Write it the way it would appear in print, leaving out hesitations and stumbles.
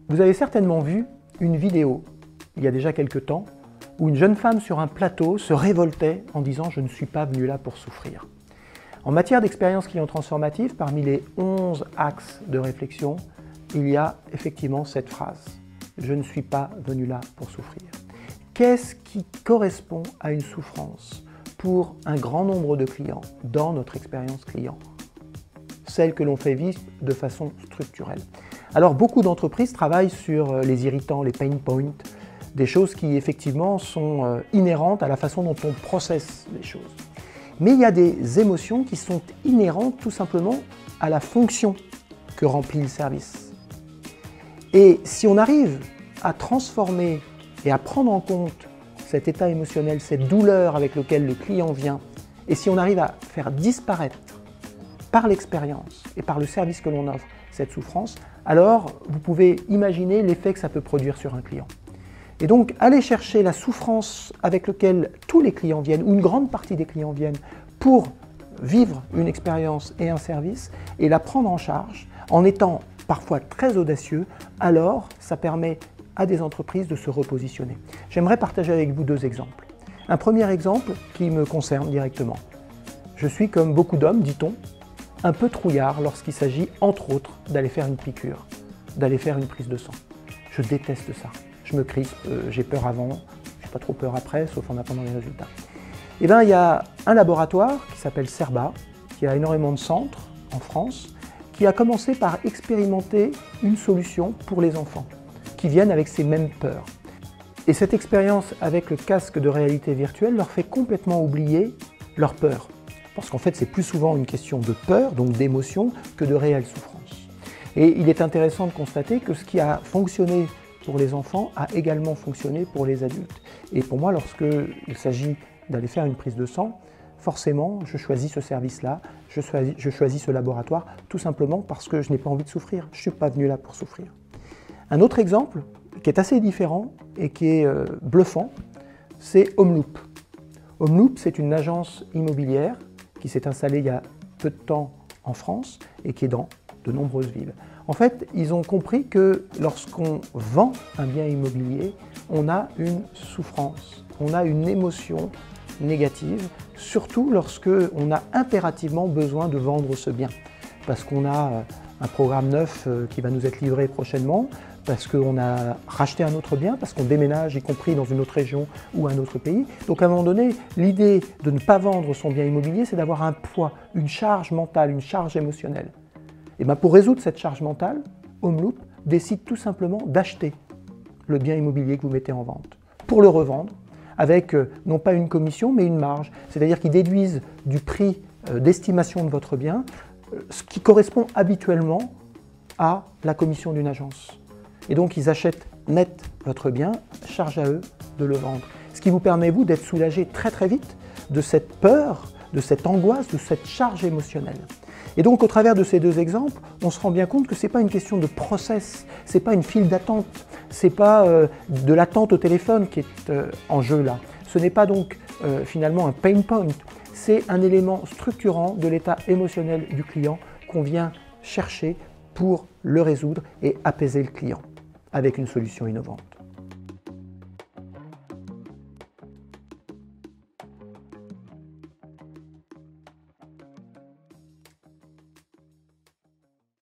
Vous avez certainement vu une vidéo, il y a déjà quelques temps, où une jeune femme sur un plateau se révoltait en disant « Je ne suis pas venue là pour souffrir ». En matière d'expérience client transformative, parmi les 11 axes de réflexion, il y a effectivement cette phrase « Je ne suis pas venu là pour souffrir ». Qu'est-ce qui correspond à une souffrance pour un grand nombre de clients dans notre expérience client? Celle que l'on fait vivre de façon structurelle. Alors beaucoup d'entreprises travaillent sur les irritants, les pain points, des choses qui effectivement sont inhérentes à la façon dont on processe les choses. Mais il y a des émotions qui sont inhérentes tout simplement à la fonction que remplit le service. Et si on arrive à transformer et à prendre en compte cet état émotionnel, cette douleur avec laquelle le client vient, et si on arrive à faire disparaître par l'expérience et par le service que l'on offre cette souffrance, alors vous pouvez imaginer l'effet que ça peut produire sur un client. Et donc, aller chercher la souffrance avec laquelle tous les clients viennent, ou une grande partie des clients viennent, pour vivre une expérience et un service, et la prendre en charge, en étant parfois très audacieux, alors ça permet à des entreprises de se repositionner. J'aimerais partager avec vous deux exemples. Un premier exemple qui me concerne directement. Je suis, comme beaucoup d'hommes, dit-on, un peu trouillard lorsqu'il s'agit, entre autres, d'aller faire une piqûre, d'aller faire une prise de sang. Je déteste ça. Je me crispe, j'ai peur avant, je n'ai pas trop peur après, sauf en attendant les résultats. Et bien, il y a un laboratoire qui s'appelle Cerba, qui a énormément de centres en France, qui a commencé par expérimenter une solution pour les enfants, qui viennent avec ces mêmes peurs. Et cette expérience avec le casque de réalité virtuelle leur fait complètement oublier leur peur. Parce qu'en fait, c'est plus souvent une question de peur, donc d'émotion, que de réelle souffrance. Et il est intéressant de constater que ce qui a fonctionné pour les enfants a également fonctionné pour les adultes. Et pour moi, lorsqu'il s'agit d'aller faire une prise de sang, forcément, je choisis ce service-là, je choisis ce laboratoire, tout simplement parce que je n'ai pas envie de souffrir. Je ne suis pas venu là pour souffrir. Un autre exemple, qui est assez différent et qui est bluffant, c'est Homeloop. Homeloop, c'est une agence immobilière qui s'est installée il y a peu de temps en France et qui est dans de nombreuses villes. En fait, ils ont compris que lorsqu'on vend un bien immobilier, on a une souffrance, on a une émotion négative, surtout lorsqu'on a impérativement besoin de vendre ce bien. Parce qu'on a un programme neuf qui va nous être livré prochainement, parce qu'on a racheté un autre bien, parce qu'on déménage, y compris dans une autre région ou un autre pays. Donc à un moment donné, l'idée de ne pas vendre son bien immobilier, c'est d'avoir un poids, une charge mentale, une charge émotionnelle. Et bien pour résoudre cette charge mentale, Homeloop décide tout simplement d'acheter le bien immobilier que vous mettez en vente, pour le revendre, avec non pas une commission, mais une marge. C'est-à-dire qu'ils déduisent du prix d'estimation de votre bien, ce qui correspond habituellement à la commission d'une agence. Et donc ils achètent net votre bien, charge à eux de le vendre. Ce qui vous permet, vous, d'être soulagé très très vite de cette peur, de cette angoisse, de cette charge émotionnelle. Et donc au travers de ces deux exemples, on se rend bien compte que ce n'est pas une question de process, ce n'est pas une file d'attente, ce n'est pas de l'attente au téléphone qui est en jeu là. Ce n'est pas donc finalement un pain point, c'est un élément structurant de l'état émotionnel du client qu'on vient chercher pour le résoudre et apaiser le client avec une solution innovante.